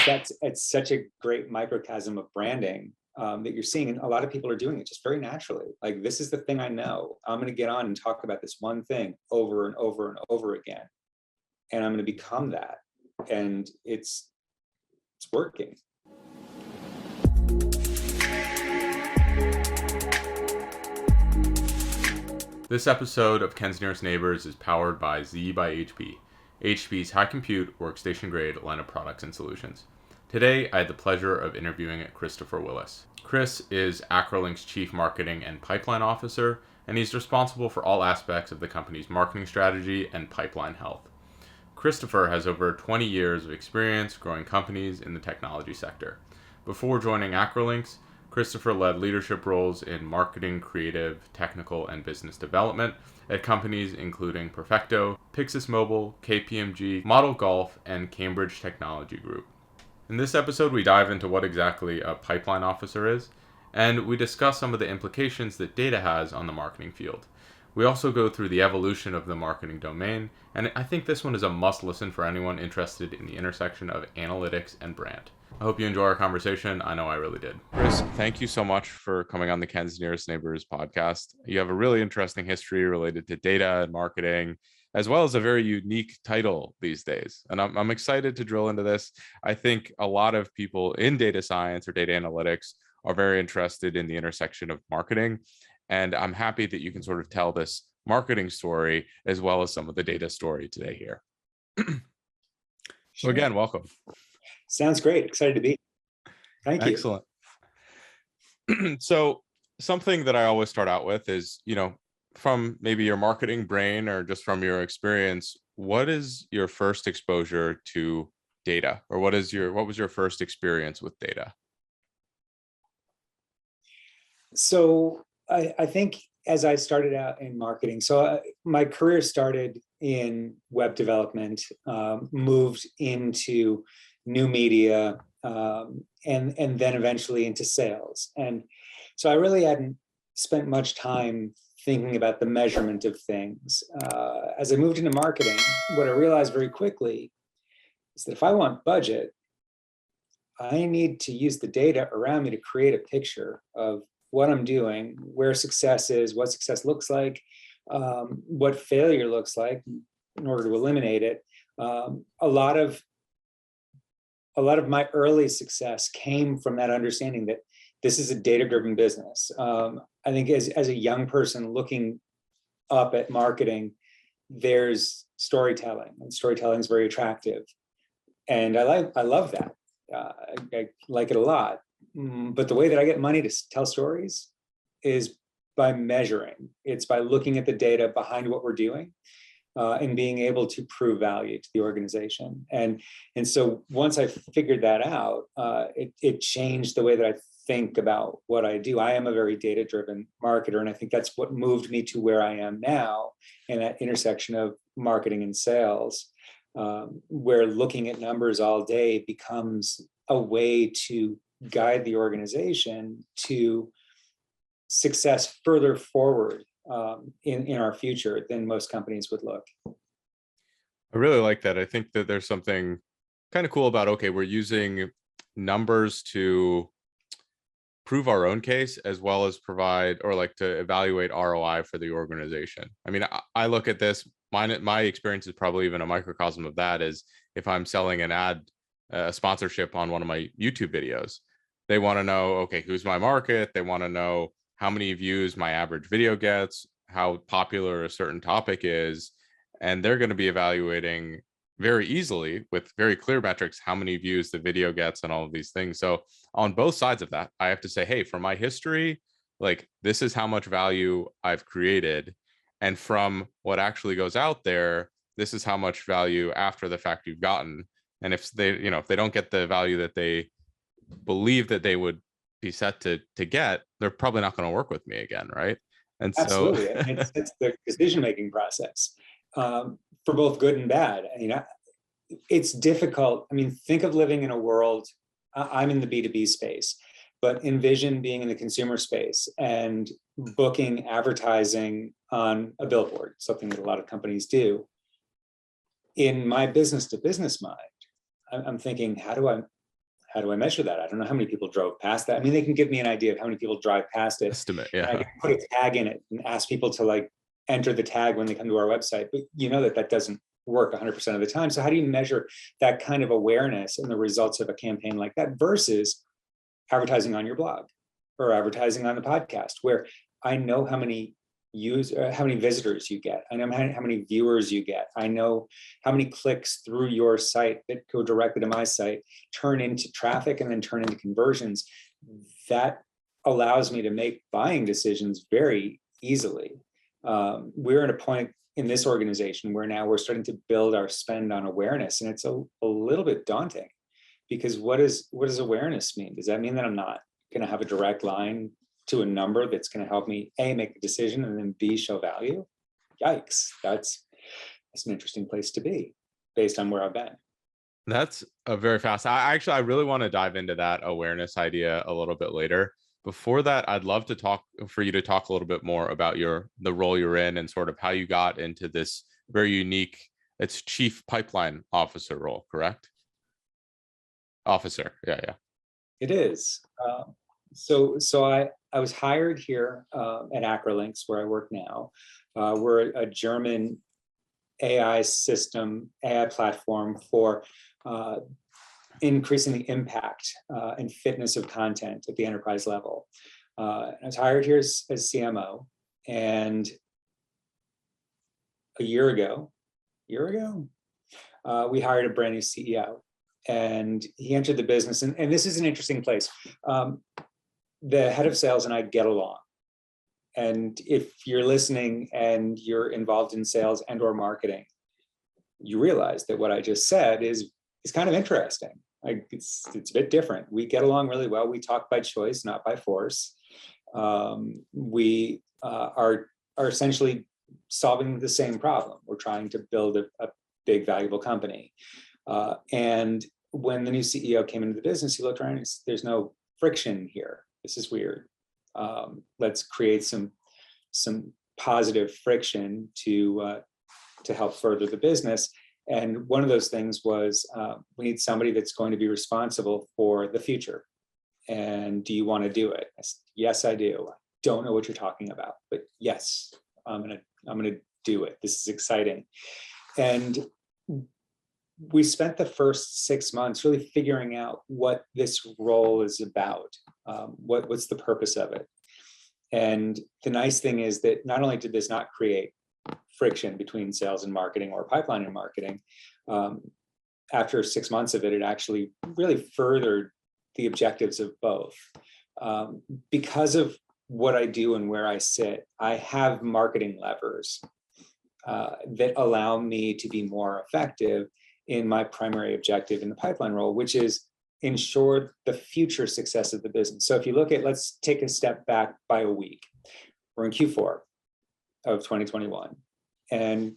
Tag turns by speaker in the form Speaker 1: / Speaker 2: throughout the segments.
Speaker 1: it's such a great microcosm of branding that you're seeing, and a lot of people are doing it just very naturally. Like, this is the thing I know. I'm going to get on and talk about this one thing over and over and over again, and I'm going to become that, and it's working.
Speaker 2: This episode of Ken's Nearest Neighbors is powered by Z by HP, HP's high compute workstation grade line of products and solutions. Today, I had the pleasure of interviewing Christopher Willis. Chris is Acrolinx Chief Marketing and Pipeline Officer, and he's responsible for all aspects of the company's marketing strategy and pipeline health. Christopher has over 20 years of experience growing companies in the technology sector. Before joining Acrolinx, Christopher led leadership roles in marketing, creative, technical, and business development at companies including Perfecto, Pyxis Mobile, KPMG, ModelGolf, and Cambridge Technology Group. In this episode, we dive into what exactly a pipeline officer is, and we discuss some of the implications that data has on the marketing field. We also go through the evolution of the marketing domain, and I think this one is a must-listen for anyone interested in the intersection of analytics and brand. I hope you enjoy our conversation. I know I really did. Chris, thank you so much for coming on the Ken's Nearest Neighbors podcast. You have a really interesting history related to data and marketing, as well as a very unique title these days. And I'm excited to drill into this. I think a lot of people in data science or data analytics are very interested in the intersection of marketing. And I'm happy that you can sort of tell this marketing story as well as some of the data story today here. So again, welcome.
Speaker 1: Sounds great. Excited to be. Thank you.
Speaker 2: Excellent. So something that I always start out with is, from maybe your marketing brain or just from your experience, what is your first exposure to data, or what was your first experience with data?
Speaker 1: So I think as I started out in marketing, my career started in web development, moved into new media, and then eventually into sales. And so I really hadn't spent much time thinking about the measurement of things. As I moved into marketing, what I realized very quickly is that if I want budget, I need to use the data around me to create a picture of what I'm doing, where success is, what success looks like, what failure looks like in order to eliminate it. A lot of my early success came from that understanding that this is a data-driven business. I think as a young person looking up at marketing, there's storytelling, and storytelling is very attractive. And I love that. I like it a lot. But the way that I get money to tell stories is by measuring. It's by looking at the data behind what we're doing, and being able to prove value to the organization. And so once I figured that out, it changed the way that I think about what I do. I am a very data-driven marketer, and I think that's what moved me to where I am now, in that intersection of marketing and sales, where looking at numbers all day becomes a way to guide the organization to success further forward in our future than most companies would look.
Speaker 2: I really like that. I think that there's something kind of cool about, okay, we're using numbers to prove our own case as well as provide, or like to evaluate ROI for the organization. I mean, I look at this, my experience is probably even a microcosm of that, is if I'm selling an ad, a sponsorship on one of my YouTube videos, they want to know, okay, who's my market? They want to know how many views my average video gets, how popular a certain topic is, and they're going to be evaluating very easily with very clear metrics how many views the video gets and all of these things. So on both sides of that, I have to say, hey, from my history, like, this is how much value I've created, and from what actually goes out there, this is how much value after the fact you've gotten. And if they don't get the value that they believe that they would be set to get, they're probably not going to work with me again, right? And
Speaker 1: absolutely, it's the decision-making process, for both good and bad. It's difficult. I mean, think of living in a world. I'm in the B2B space, but envision being in the consumer space and booking advertising on a billboard, something that a lot of companies do. In my business to business mind, I'm thinking, how do I how do I measure that? I don't know how many people drove past that. I mean, they can give me an idea of how many people drive past it.
Speaker 2: Estimate,
Speaker 1: And I
Speaker 2: yeah.
Speaker 1: can put a tag in it and ask people to like enter the tag when they come to our website. But you know that doesn't work 100% of the time. So how do you measure that kind of awareness and the results of a campaign like that versus advertising on your blog or advertising on the podcast, where I know how many how many visitors you get. I know how many viewers you get. I know how many clicks through your site that go directly to my site turn into traffic and then turn into conversions. That allows me to make buying decisions very easily. We're at a point in this organization where now we're starting to build our spend on awareness, and it's a little bit daunting, because what does awareness mean? Does that mean that I'm not going to have a direct line to a number that's going to help me A, make a decision, and then B, show value? Yikes, that's an interesting place to be based on where I've been.
Speaker 2: That's a very fast. I really want to dive into that awareness idea a little bit later. Before that, I'd love to for you to talk a little bit more about the role you're in and sort of how you got into this very unique, it's Chief Pipeline Officer role, correct? Officer, yeah.
Speaker 1: It is. So I was hired here at Acrolinx, where I work now. We're a German AI platform for increasing the impact and fitness of content at the enterprise level. I was hired here as CMO, and a year ago, we hired a brand new CEO, and he entered the business. And this is an interesting place. The head of sales and I get along. And if you're listening and you're involved in sales and or marketing, you realize that what I just said is kind of interesting. Like it's a bit different. We get along really well. We talk by choice, not by force. We are essentially solving the same problem. We're trying to build a big, valuable company. And when the new CEO came into the business, he looked around and said, there's no friction here. This is weird. Let's create some positive friction to help further the business. And one of those things was we need somebody that's going to be responsible for the future. And do you want to do it? I said, yes, I do. I don't know what you're talking about, but yes, I'm gonna do it. This is exciting. And we spent the first 6 months really figuring out what this role is about. What's the purpose of it? And the nice thing is that not only did this not create friction between sales and marketing or pipeline and marketing, after 6 months of it, it actually really furthered the objectives of both. Because of what I do and where I sit, I have marketing levers that allow me to be more effective in my primary objective in the pipeline role, which is ensure the future success of the business. So if you look at, let's take a step back by a week. We're in Q4 of 2021, and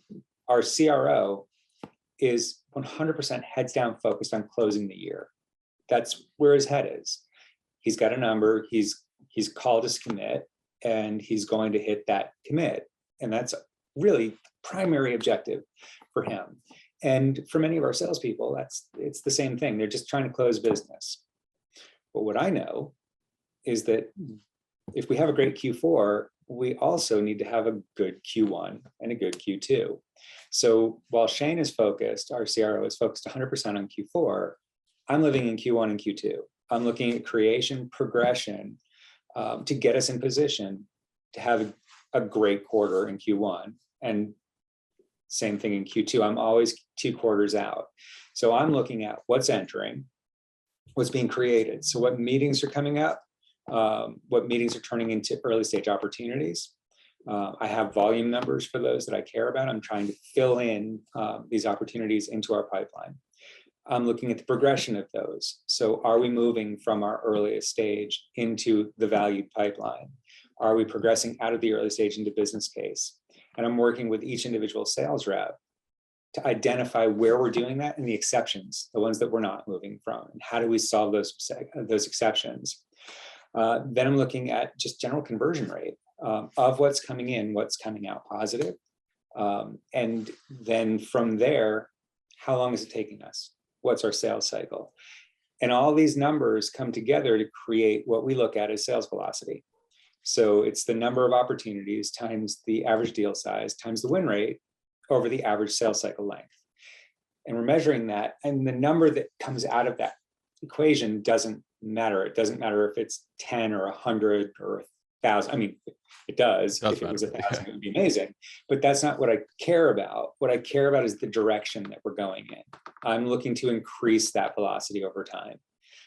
Speaker 1: our CRO is 100% heads down focused on closing the year. That's where his head is. He's got a number, he's called his commit, and he's going to hit that commit. And that's really primary objective for him. And for many of our salespeople, it's the same thing. They're just trying to close business. But what I know is that if we have a great Q4, we also need to have a good Q1 and a good Q2. So while Shane is focused, our CRO is focused 100% on Q4, I'm living in Q1 and Q2. I'm looking at creation, progression to get us in position to have a great quarter in Q1. And same thing in Q2. I'm always 2 quarters out. So I'm looking at what's entering, what's being created. So what meetings are coming up, what meetings are turning into early stage opportunities. I have volume numbers for those that I care about. I'm trying to fill in these opportunities into our pipeline. I'm looking at the progression of those. So are we moving from our earliest stage into the valued pipeline? Are we progressing out of the early stage into business case? And I'm working with each individual sales rep to identify where we're doing that and the exceptions, the ones that we're not moving from, and how do we solve those exceptions? Then I'm looking at just general conversion rate of what's coming in, what's coming out positive. And then from there, how long is it taking us? What's our sales cycle? And all these numbers come together to create what we look at as sales velocity. So it's the number of opportunities times the average deal size times the win rate over the average sales cycle length. And we're measuring that, and the number that comes out of that equation doesn't matter. It doesn't matter if it's 10 or 100 or 1,000. I mean, it does. If it was 1,000, it would be amazing. But that's not what I care about. What I care about is the direction that we're going in. I'm looking to increase that velocity over time.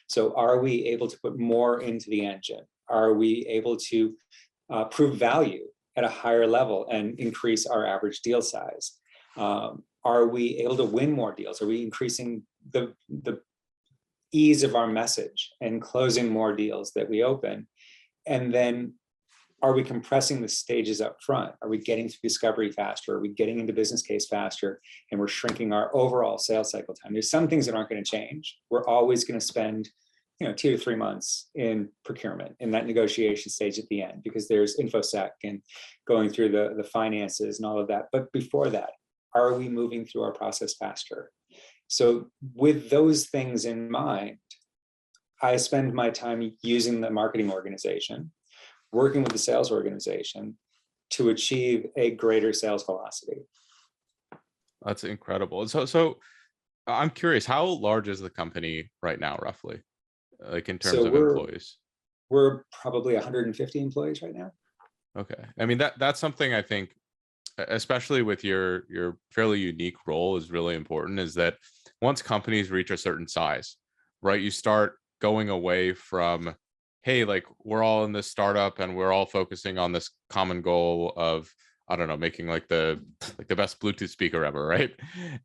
Speaker 1: So are we able to put more into the engine? Are we able to prove value at a higher level and increase our average deal size? Are we able to win more deals? Are we increasing the ease of our message and closing more deals that we open? And then are we compressing the stages up front? Are we getting to discovery faster? Are we getting into business case faster? And we're shrinking our overall sales cycle time. There's some things that aren't going to change. We're always going to spend 2 to 3 months in procurement, in that negotiation stage at the end, because there's InfoSec and going through the finances and all of that. But before that, are we moving through our process faster? So with those things in mind, I spend my time using the marketing organization, working with the sales organization to achieve a greater sales velocity.
Speaker 2: That's incredible. So I'm curious, how large is the company right now, roughly, like in terms of employees?
Speaker 1: We're probably 150 employees right now.
Speaker 2: Okay. I mean, that's something I think, especially with your fairly unique role, is really important, is that once companies reach a certain size, right, you start going away from, hey, like we're all in this startup and we're all focusing on this common goal of, I don't know, making like the best Bluetooth speaker ever, right?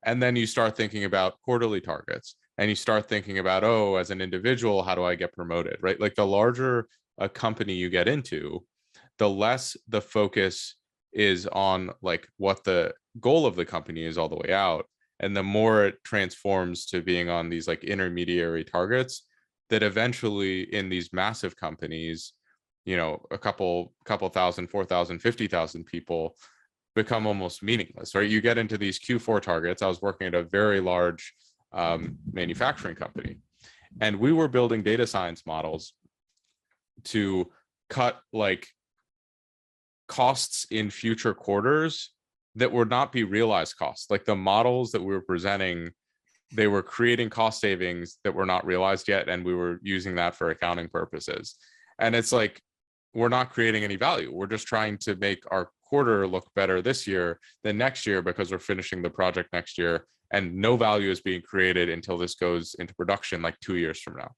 Speaker 2: And then you start thinking about quarterly targets, and you start thinking about, oh, as an individual, how do I get promoted, right? Like the larger a company you get into, the less the focus is on like what the goal of the company is all the way out, and the more it transforms to being on these like intermediary targets that eventually in these massive companies, a couple thousand, 4,000, 50,000 people become almost meaningless, right? You get into these Q4 targets. I was working at a very large manufacturing company, and we were building data science models to cut like costs in future quarters that would not be realized costs. Like the models that we were presenting, they were creating cost savings that were not realized yet, and we were using that for accounting purposes. And it's like, we're not creating any value. We're just trying to make our quarter look better this year than next year because we're finishing the project next year, and no value is being created until this goes into production like 2 years from now,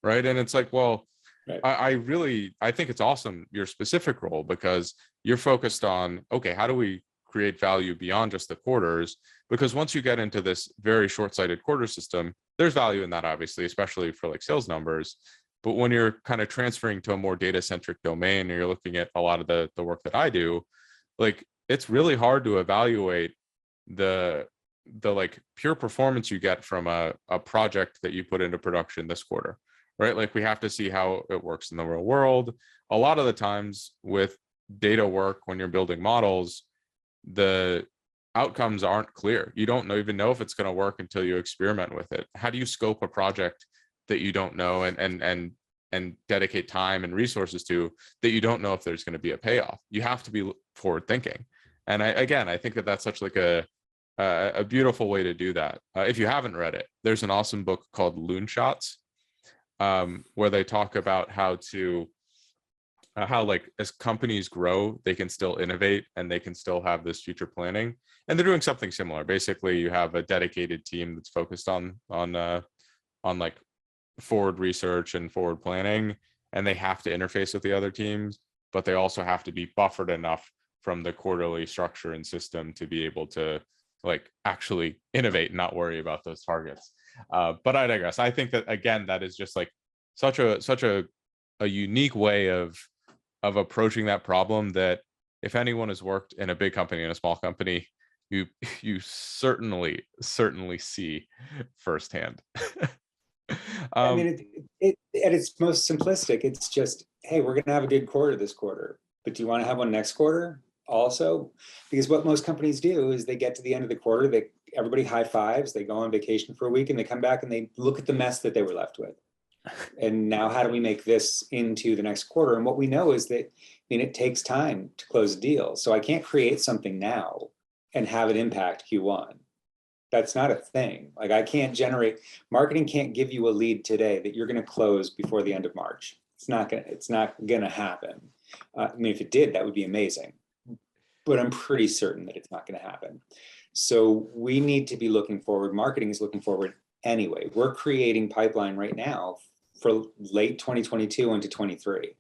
Speaker 2: right? And it's like, well, right. I think it's awesome, your specific role, because you're focused on, okay, how do we create value beyond just the quarters? Because once you get into this very short-sighted quarter system, there's value in that, obviously, especially for like sales numbers. But when you're kind of transferring to a more data-centric domain, and you're looking at a lot of the work that I do, like it's really hard to evaluate the like pure performance you get from a project that you put into production this quarter, right? Like we have to see how it works in the real world. A lot of the times with data work, when you're building models, the outcomes aren't clear. You don't even know if it's going to work until you experiment with it. How do you scope a project that you don't know and dedicate time and resources to that you don't know if there's going to be a payoff? You have to be forward thinking. And I think that that's such like a beautiful way to do that. If you haven't read it, there's an awesome book called Loon Shots, where they talk about how like as companies grow, they can still innovate and they can still have this future planning. And they're doing something similar. Basically, you have a dedicated team that's focused on like forward research and forward planning, and they have to interface with the other teams, but they also have to be buffered enough from the quarterly structure and system to be able to like actually innovate and not worry about those targets. But I digress. I think that, again, that is just like such a unique way of approaching that problem, that if anyone has worked in a big company and a small company, you certainly see firsthand.
Speaker 1: I mean, it at its most simplistic, it's just, hey, we're going to have a good quarter this quarter, but do you want to have one next quarter also? Because what most companies do is they get to the end of the quarter, everybody high fives, they go on vacation for a week, and they come back and they look at the mess that they were left with. And now how do we make this into the next quarter? And what we know is that, it takes time to close a deal. So I can't create something now and have it impact Q1. That's not a thing. Like, I can't generate, marketing can't give you a lead today that you're going to close before the end of March. It's not gonna happen. If it did, that would be amazing, but I'm pretty certain that it's not going to happen. So we need to be looking forward. Marketing is looking forward anyway. We're creating pipeline right now for late 2022 into 23.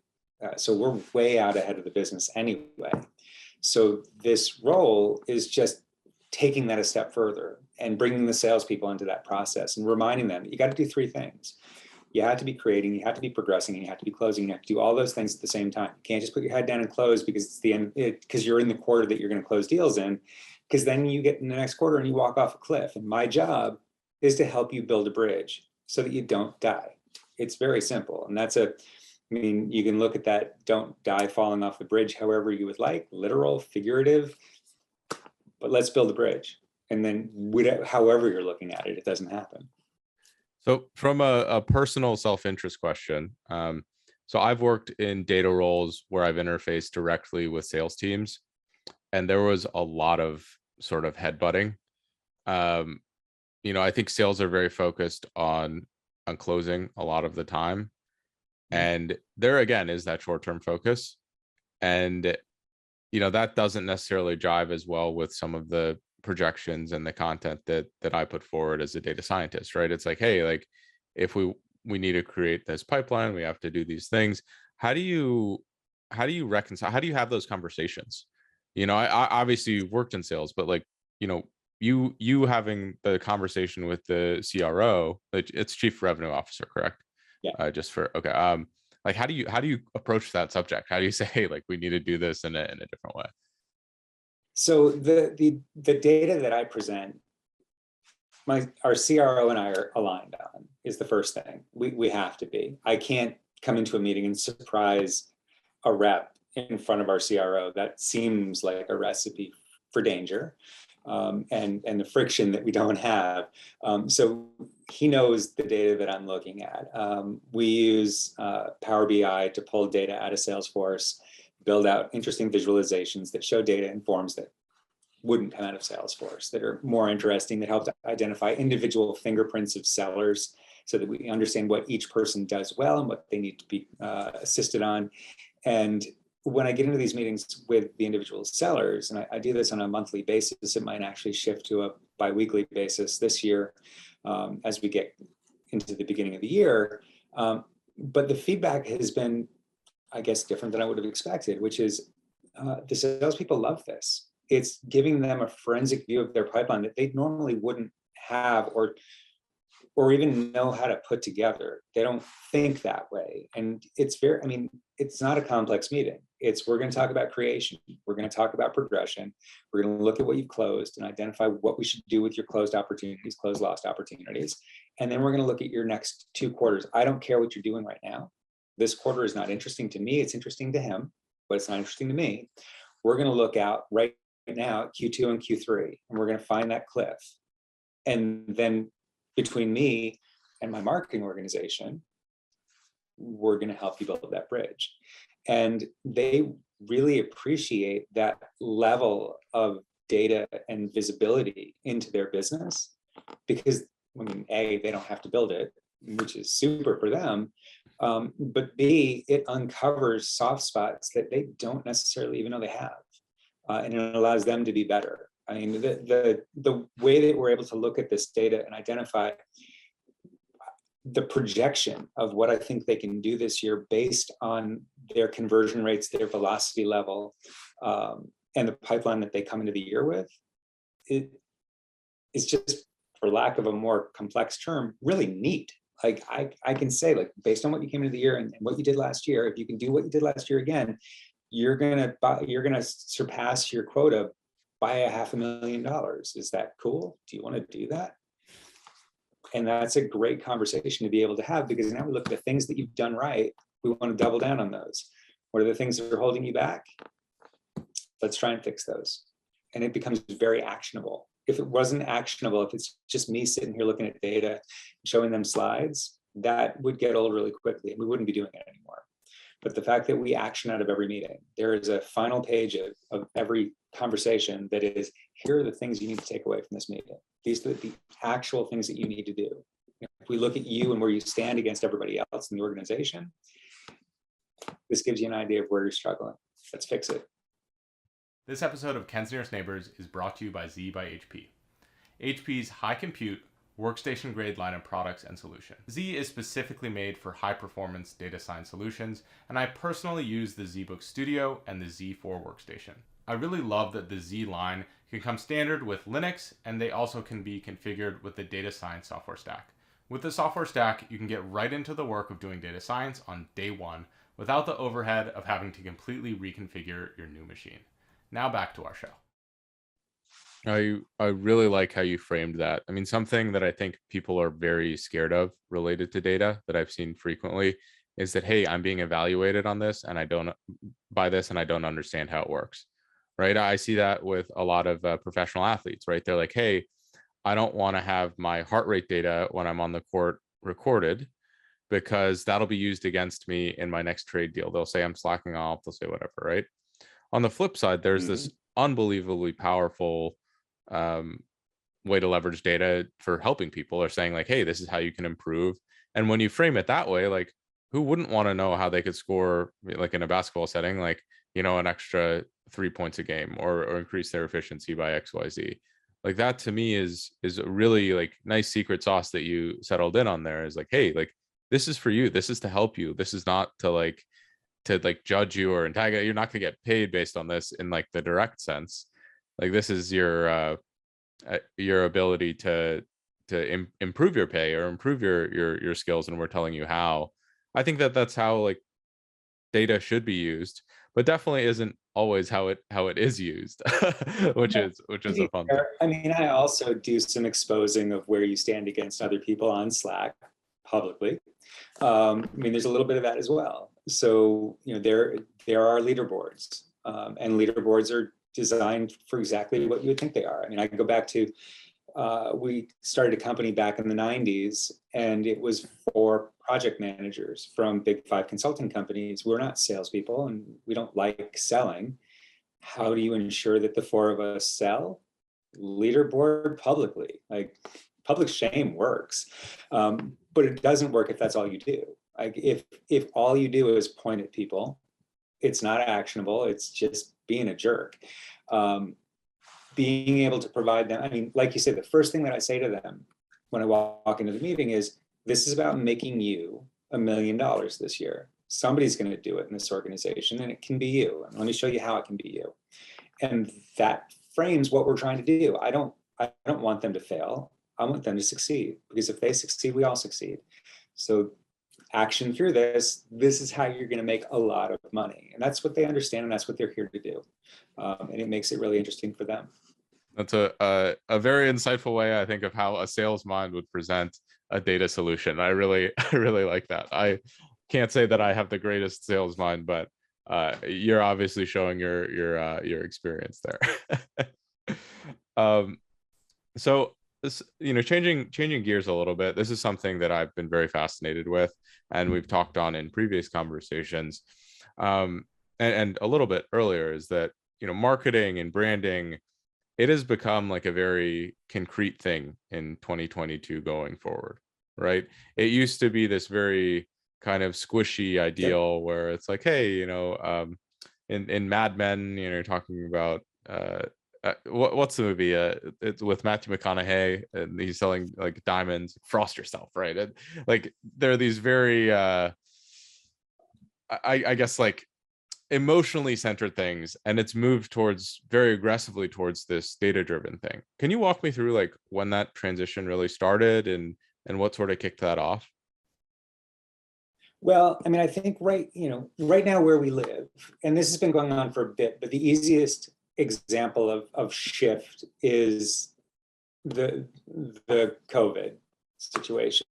Speaker 1: So we're way out ahead of the business anyway. So this role is just taking that a step further and bringing the salespeople into that process and reminding them, you got to do three things. You have to be creating, you have to be progressing, and you have to be closing. You have to do all those things at the same time. You can't just put your head down and close because it's the end, because you're in the quarter that you're going to close deals in, because then you get in the next quarter and you walk off a cliff. And my job is to help you build a bridge so that you don't die. It's very simple. And you can look at that, don't die falling off the bridge however you would like, literal, figurative, but let's build a bridge. And then however you're looking at it, it doesn't happen.
Speaker 2: So from a personal self-interest question, so I've worked in data roles where I've interfaced directly with sales teams, and there was a lot of sort of headbutting. I think sales are very focused on closing a lot of the time. And there again is that short-term focus. And, that doesn't necessarily jive as well with some of the projections and the content that I put forward as a data scientist, right? It's like, hey, like if we need to create this pipeline, we have to do these things. How do you reconcile, how do you have those conversations? I obviously you've worked in sales, but like, you having the conversation with the CRO, it's chief revenue officer, correct?
Speaker 1: Yeah.
Speaker 2: Okay. Like how do you approach that subject? How do you say, hey, like we need to do this in a different way?
Speaker 1: So the data that I present, our CRO and I are aligned on is the first thing. We have to be. I can't come into a meeting and surprise a rep in front of our CRO. That seems like a recipe for danger, and the friction that we don't have. So he knows the data that I'm looking at. We use Power BI to pull data out of Salesforce, build out interesting visualizations that show data in forms that wouldn't come out of Salesforce, that are more interesting, that help to identify individual fingerprints of sellers so that we understand what each person does well and what they need to be assisted on. And when I get into these meetings with the individual sellers, and I do this on a monthly basis, it might actually shift to a bi-weekly basis this year as we get into the beginning of the year. But the feedback has been, I guess, different than I would have expected, which is the salespeople love this. It's giving them a forensic view of their pipeline that they normally wouldn't have or even know how to put together. They don't think that way. And it's it's not a complex meeting. We're going to talk about creation. We're going to talk about progression. We're going to look at what you've closed and identify what we should do with your closed opportunities, closed lost opportunities. And then we're going to look at your next 2 quarters. I don't care what you're doing right now. This quarter is not interesting to me. It's interesting to him, but it's not interesting to me. We're going to look out right now at Q2 and Q3, and we're going to find that cliff. And then between me and my marketing organization, we're going to help you build that bridge. And they really appreciate that level of data and visibility into their business because, A, they don't have to build it, which is super for them. But B, it uncovers soft spots that they don't necessarily even know they have. And it allows them to be better. The way that we're able to look at this data and identify the projection of what I think they can do this year based on their conversion rates, their velocity level, and the pipeline that they come into the year with, it's just, for lack of a more complex term, really neat. Like I can say, like, based on what you came into the year and what you did last year, if you can do what you did last year again, you're gonna surpass your quota by $500,000. Is that cool? Do you want to do that? And that's a great conversation to be able to have, because now we look at the things that you've done right. We want to double down on those. What are the things that are holding you back? Let's try and fix those. And it becomes very actionable. if it wasn't actionable, if it's just me sitting here looking at data, showing them slides, that would get old really quickly and we wouldn't be doing it anymore. But the fact that we action out of every meeting, there is a final page of every conversation that is, here are the things you need to take away from this meeting. These are the actual things that you need to do. If we look at you and where you stand against everybody else in the organization, this gives you an idea of where you're struggling. Let's fix it.
Speaker 2: This episode of Ken's Nearest Neighbors is brought to you by Z by HP. HP's high compute, workstation grade line of products and solutions. Z is specifically made for high performance data science solutions, and I personally use the ZBook Studio and the Z4 workstation. I really love that the Z line can come standard with Linux, and they also can be configured with the data science software stack. With the software stack, you can get right into the work of doing data science on day one without the overhead of having to completely reconfigure your new machine. Now back to our show. I really like how you framed that. I mean, something that I think people are very scared of related to data that I've seen frequently is that, hey, I'm being evaluated on this and I don't understand how it works, right? I see that with a lot of professional athletes, right? They're like, hey, I don't want to have my heart rate data when I'm on the court recorded because that'll be used against me in my next trade deal. They'll say I'm slacking off, they'll say whatever, right? On the flip side, there's this unbelievably powerful way to leverage data for helping people, or saying like, hey, this is how you can improve. And when you frame it that way, like, who wouldn't want to know how they could score, like in a basketball setting, like, an extra 3 points a game, or increase their efficiency by XYZ. Like, that to me is a really like nice secret sauce that you settled in on there, is like, hey, like, this is for you, this is to help you, this is not to judge you or tag it. You're not going to get paid based on this in like the direct sense. Like, this is your ability to improve your pay or improve your skills, and we're telling you how. I think that's how like data should be used, but definitely isn't always how it is used, which is a fun thing.
Speaker 1: I mean, I also do some exposing of where you stand against other people on Slack publicly. I mean, there's a little bit of that as well. So, there are leaderboards, and leaderboards are designed for exactly what you would think they are. I mean, I can go back to, we started a company back in the 90s, and it was for project managers from big 5 consulting companies. We're not salespeople, and we don't like selling. How do you ensure that the 4 of us sell? Leaderboard publicly. Like, public shame works, but it doesn't work if that's all you do. Like, if all you do is point at people, it's not actionable. It's just being a jerk. Being able to provide them, I mean, like you said, the first thing that I say to them when I walk into the meeting is, this is about making you $1 million this year. Somebody's going to do it in this organization, and it can be you. And let me show you how it can be you. And that frames what we're trying to do. I don't want them to fail. I want them to succeed, because if they succeed, we all succeed. So action through this is how you're going to make a lot of money. And that's what they understand, and that's what they're here to do. And it makes it really interesting for them.
Speaker 2: That's a very insightful way, I think, of how a sales mind would present a data solution. I really like that. I can't say that I have the greatest sales mind, but you're obviously showing your experience there. So, changing gears a little bit, this is something that I've been very fascinated with, and we've talked on in previous conversations, and a little bit earlier, is that marketing and branding, it has become like a very concrete thing in 2022 going forward, right? It used to be this very kind of squishy ideal where it's like, hey, in Mad Men, you're talking about what's the movie? It's with Matthew McConaughey, and he's selling like diamonds. Frost Yourself, right? And like, there are these very, I guess, like emotionally centered things, and it's moved very aggressively towards this data-driven thing. Can you walk me through like when that transition really started, and what sort of kicked that off?
Speaker 1: Well, I mean, I think right now where we live, and this has been going on for a bit, but the easiest example of shift is the COVID situation.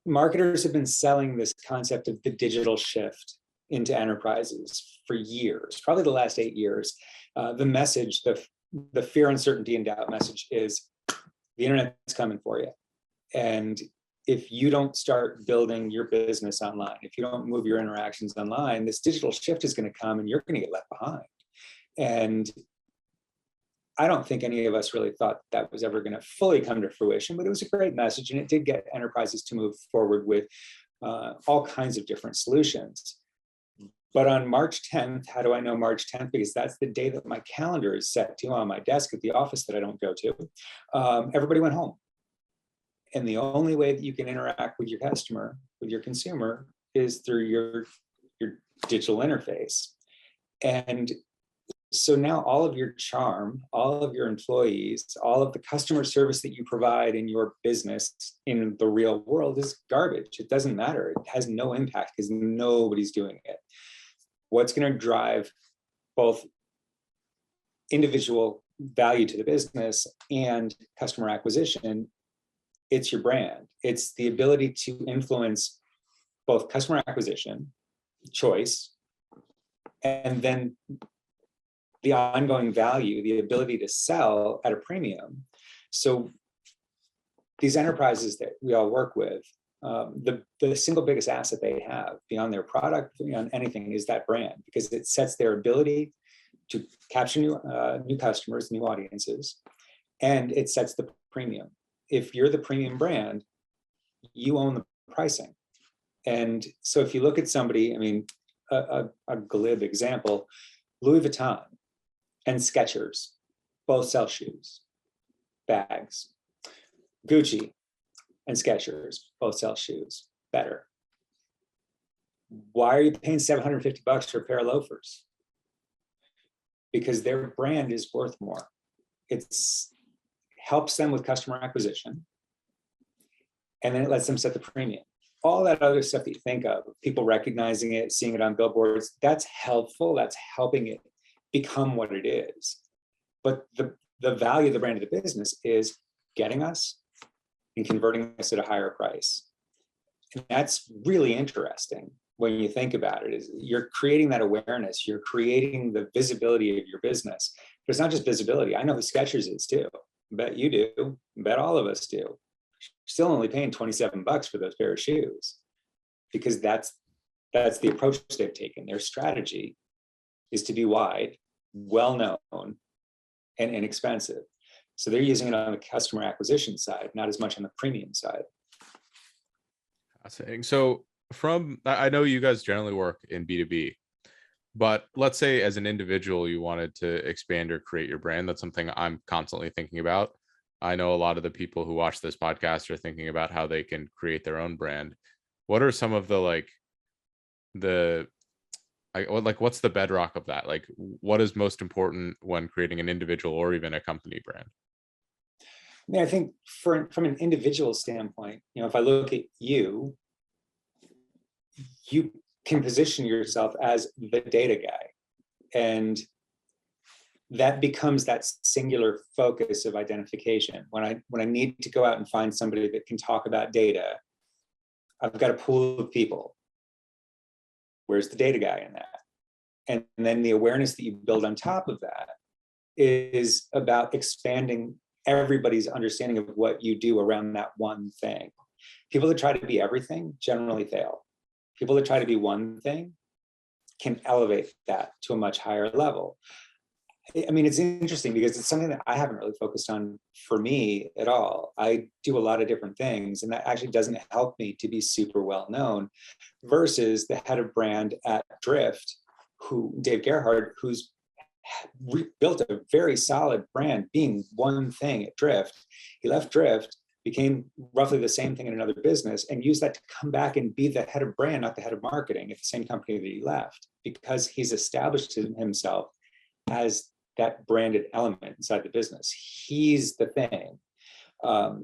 Speaker 1: Marketers have been selling this concept of the digital shift into enterprises for years, probably the last 8 years. The message, the the fear, uncertainty, and doubt message is the internet's coming for you. And if you don't start building your business online, if you don't move your interactions online, this digital shift is going to come and you're going to get left behind. And I don't think any of us really thought that was ever going to fully come to fruition, but it was a great message. And it did get enterprises to move forward with all kinds of different solutions. But on March 10th, how do I know March 10th? Because that's the day that my calendar is set to on my desk at the office that I don't go to. Everybody went home. And the only way that you can interact with your customer, with your consumer, is through your digital interface. And so now all of your charm, all of your employees, all of the customer service that you provide in your business in the real world is garbage. It doesn't matter. It has no impact because nobody's doing it. What's going to drive both individual value to the business and customer acquisition? It's your brand. It's the ability to influence both customer acquisition, choice, and then the ongoing value, the ability to sell at a premium. So these enterprises that we all work with, the single biggest asset they have beyond their product, beyond anything, is that brand, because it sets their ability to capture new customers, new audiences, and it sets the premium. If you're the premium brand, you own the pricing. And so if you look at somebody, I mean, a glib example, Louis Vuitton and Skechers both sell shoes, bags. Gucci and Skechers both sell shoes, better. Why are you paying $750 for a pair of loafers? Because their brand is worth more. It's helps them with customer acquisition, and then it lets them set the premium. All that other stuff that you think of, people recognizing it, seeing it on billboards, that's helpful. That's helping it become what it is. But the value of the brand of the business is getting us and converting us at a higher price. And that's really interesting when you think about it, is you're creating that awareness, you're creating the visibility of your business. But it's not just visibility. I know who Skechers is too. I bet you do. I bet all of us do. Still only paying $27 for those pair of shoes, because that's the approach they've taken. Their strategy is to be wide, well-known, and inexpensive. So they're using it on the customer acquisition side, not as much on the premium side.
Speaker 2: Fascinating. So I know you guys generally work in B2B, but let's say as an individual, you wanted to expand or create your brand. That's something I'm constantly thinking about. I know a lot of the people who watch this podcast are thinking about how they can create their own brand. What are some of what's the bedrock of that? Like, what is most important when creating an individual or even a company brand?
Speaker 1: I mean, I think from an individual standpoint, if I look at you can position yourself as the data guy, and that becomes that singular focus of identification. When I need to go out and find somebody that can talk about data, I've got a pool of people. Where's the data guy in that? And then the awareness that you build on top of that is about expanding everybody's understanding of what you do around that one thing. People that try to be everything generally fail. People that try to be one thing can elevate that to a much higher level. I mean, it's interesting because it's something that I haven't really focused on for me at all. I do a lot of different things, and that actually doesn't help me to be super well known, versus the head of brand at Drift, Dave Gerhardt, who's built a very solid brand being one thing at Drift. He left Drift, became roughly the same thing in another business, and used that to come back and be the head of brand, not the head of marketing, at the same company that he left, because he's established himself as that branded element inside the business. He's the thing. I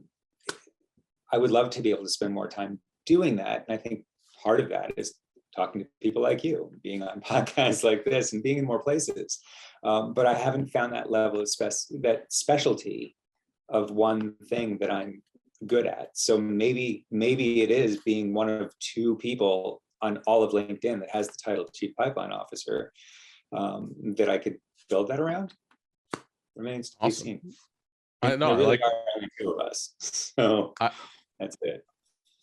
Speaker 1: would love to be able to spend more time doing that. And I think part of that is talking to people like you, being on podcasts like this, and being in more places. But I haven't found that level of that specialty of one thing that I'm good at. So maybe it is being one of two people on all of LinkedIn that has the title of Chief Pipeline Officer, that I could build that around. Remains to be
Speaker 2: Awesome.
Speaker 1: seen.
Speaker 2: I
Speaker 1: There
Speaker 2: know. I
Speaker 1: really
Speaker 2: like.
Speaker 1: are only two of us, so
Speaker 2: I
Speaker 1: that's it.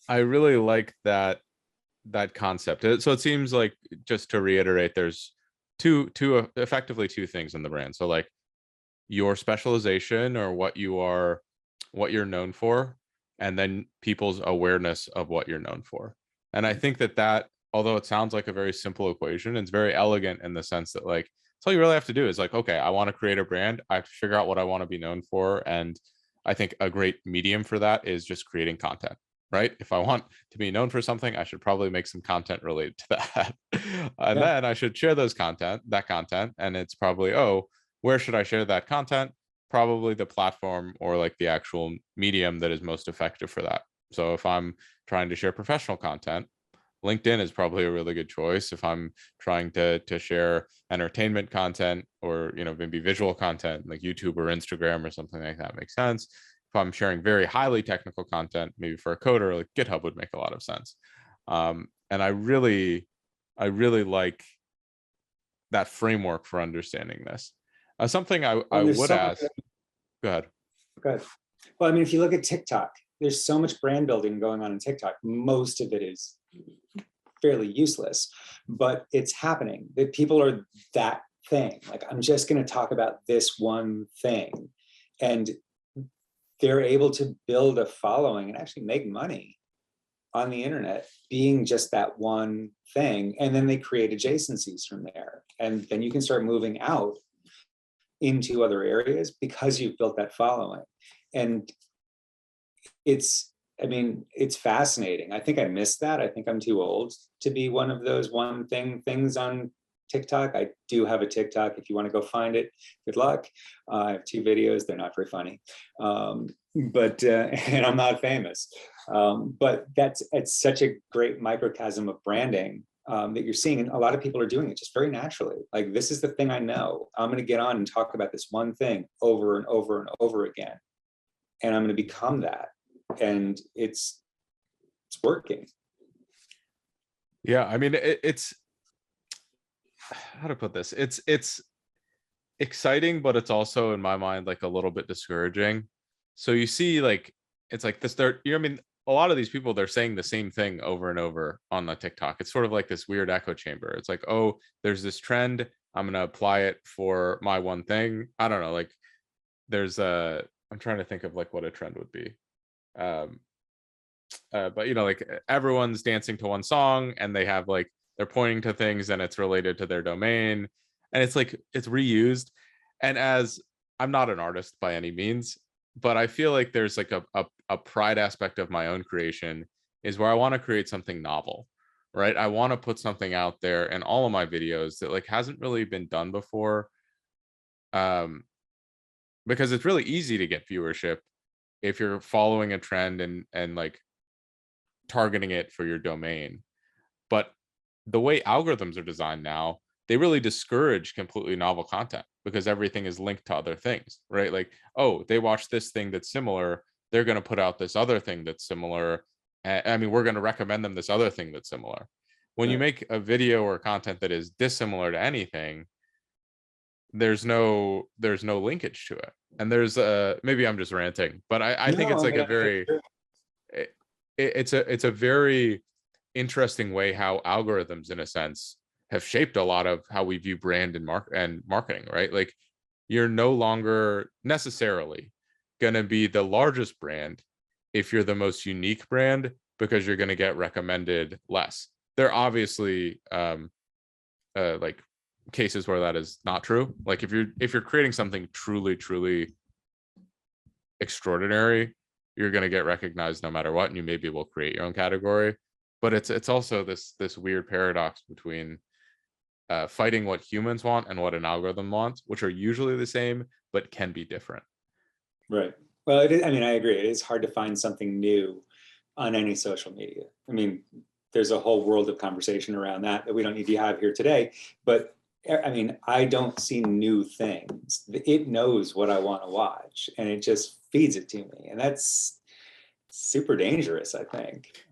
Speaker 2: I really like that concept. So it seems like, just to reiterate, there's effectively two things in the brand. So like your specialization, or what you're known for, and then people's awareness of what you're known for. And I think that, although it sounds like a very simple equation, it's very elegant in the sense that, like, it's all you really have to do is like, okay, I want to create a brand, I have to figure out what I want to be known for. And I think a great medium for that is just creating content, right? If I want to be known for something, I should probably make some content related to that. And
Speaker 1: Yeah.
Speaker 2: then I should share that content. And it's probably, oh, where should I share that content? Probably the platform, or like the actual medium that is most effective for that. So if I'm trying to share professional content, LinkedIn is probably a really good choice. If I'm trying to share entertainment content, or maybe visual content, like YouTube or Instagram or something like that makes sense. If I'm sharing very highly technical content, maybe for a coder, like GitHub would make a lot of sense. And I really like that framework for understanding this. Something I
Speaker 1: Well, there's
Speaker 2: would
Speaker 1: so much.
Speaker 2: ask. Go ahead.
Speaker 1: Good. Well, I mean, if you look at TikTok, there's so much brand building going on in TikTok. Most of it is fairly useless, but it's happening. That people are that thing. Like, I'm just going to talk about this one thing, and they're able to build a following and actually make money on the internet being just that one thing. And then they create adjacencies from there, and then you can start moving out into other areas because you've built that following. And it's fascinating. I think I missed that. I think I'm too old to be one of those one things on TikTok. I do have a TikTok. If you want to go find it, good luck. I have 2 videos. They're not very funny, and I'm not famous. But it's such a great microcosm of branding that you're seeing, and a lot of people are doing it just very naturally. Like, this is the thing I know. I'm going to get on and talk about this one thing over and over and over again, and I'm going to become that. And it's working.
Speaker 2: Yeah, I mean, it's how to put this. It's exciting, but it's also, in my mind, like a little bit discouraging. So you see, like, it's like this. I mean, a lot of these people, they're saying the same thing over and over on the TikTok. It's sort of like this weird echo chamber. It's like, oh, there's this trend, I'm gonna apply it for my one thing. I don't know. Like, I'm trying to think of like what a trend would be. But like, everyone's dancing to one song, and they have like, they're pointing to things, and it's related to their domain, and it's like, it's reused. And as I'm not an artist by any means, but I feel like there's like a pride aspect of my own creation, is where I want to create something novel, right? I want to put something out there in all of my videos that like hasn't really been done before, because it's really easy to get viewership if you're following a trend and like targeting it for your domain. But the way algorithms are designed now, they really discourage completely novel content, because everything is linked to other things, right? Like, oh, they watch this thing that's similar, they're going to put out this other thing that's similar. I mean, we're going to recommend them this other thing that's similar. When you make a video or content that is dissimilar to anything, there's no linkage to it. And there's maybe I'm just ranting, but I think it's like a very it's a very interesting way how algorithms, in a sense, have shaped a lot of how we view brand and marketing, right? Like, you're no longer necessarily going to be the largest brand if you're the most unique brand, because you're going to get recommended less. There are obviously like cases where that is not true. Like, if you're creating something truly extraordinary, you're going to get recognized no matter what, and you maybe will create your own category. But it's also this weird paradox between fighting what humans want and what an algorithm wants, which are usually the same but can be different.
Speaker 1: Right. Well, it is, I mean, I agree. It is hard to find something new on any social media. I mean, there's a whole world of conversation around that we don't need to have here today. But I mean, I don't see new things. It knows what I want to watch, and it just feeds it to me. And that's super dangerous, I think,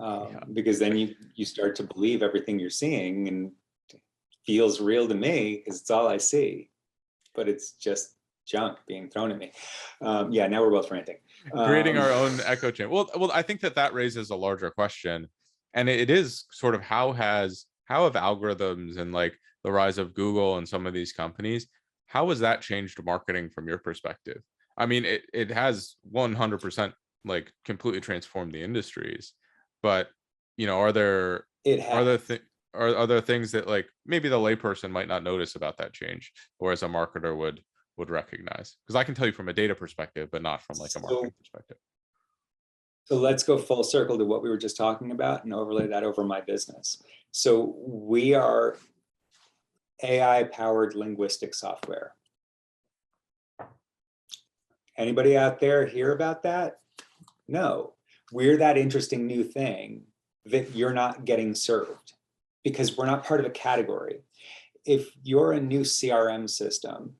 Speaker 1: because then you start to believe everything you're seeing, and it feels real to me because it's all I see. But it's just junk being thrown at me. Yeah, now we're both ranting.
Speaker 2: Creating our own echo chamber. Well, I think that raises a larger question, and it is sort of how have algorithms and like the rise of Google and some of these companies, how has that changed marketing from your perspective? I mean, it has 100% like completely transformed the industries, but are there are there things that like maybe the layperson might not notice about that change, whereas a marketer would recognize? Because I can tell you from a data perspective, but not from like a marketing perspective.
Speaker 1: So let's go full circle to what we were just talking about and overlay that over my business. So we are AI-powered linguistic software. Anybody out there hear about that? No. We're that interesting new thing that you're not getting served because we're not part of a category. If you're a new CRM system,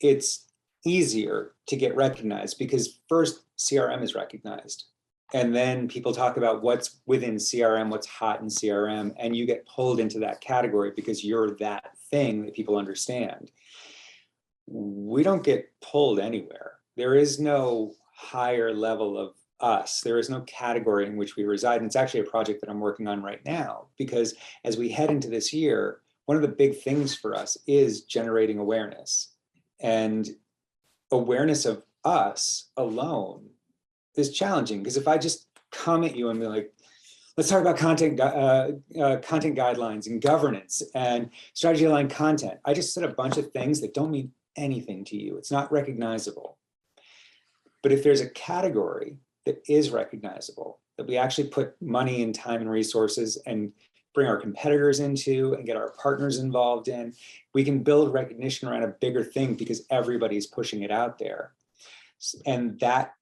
Speaker 1: it's easier to get recognized because first CRM is recognized. And then people talk about what's within CRM, what's hot in CRM, and you get pulled into that category because you're that thing that people understand. We don't get pulled anywhere. There is no higher level of us. There is no category in which we reside. And it's actually a project that I'm working on right now, because as we head into this year, one of the big things for us is generating awareness. And awareness of us alone is challenging, because if I just come at you and be like, let's talk about content guidelines and governance and strategy aligned content, I just said a bunch of things that don't mean anything to you. It's not recognizable. But if there's a category that is recognizable, that we actually put money and time and resources and bring our competitors into and get our partners involved in, we can build recognition around a bigger thing because everybody's pushing it out there. And that,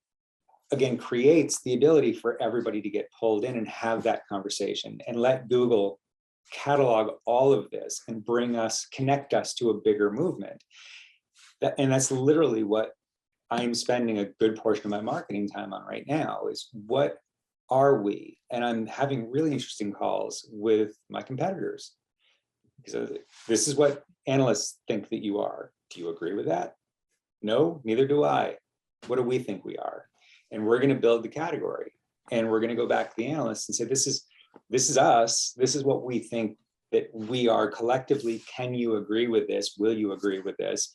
Speaker 1: again, creates the ability for everybody to get pulled in and have that conversation and let Google catalog all of this and connect us to a bigger movement. And that's literally what I'm spending a good portion of my marketing time on right now, is what are we? And I'm having really interesting calls with my competitors. So this is what analysts think that you are. Do you agree with that? No, neither do I. What do we think we are? And we're going to build the category, and we're going to go back to the analysts and say, this is us. This is what we think that we are collectively. Can you agree with this? Will you agree with this?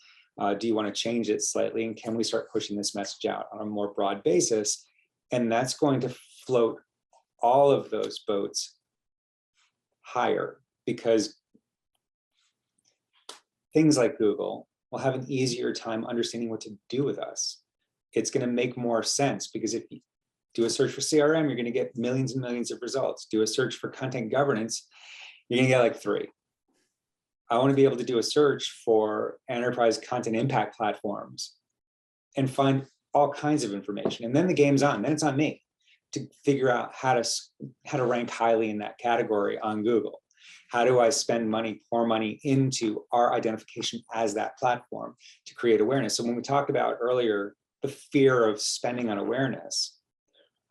Speaker 1: Do you want to change it slightly? And can we start pushing this message out on a more broad basis? And that's going to float all of those boats higher, because things like Google will have an easier time understanding what to do with us. It's going to make more sense, because if you do a search for CRM, you're going to get millions and millions of results. Do a search for content governance, you're going to get like 3. I want to be able to do a search for enterprise content impact platforms and find all kinds of information. And then the game's on. Then it's on me to figure out how to rank highly in that category on Google. How do I spend money, pour money into our identification as that platform to create awareness? So when we talked about earlier the fear of spending on awareness,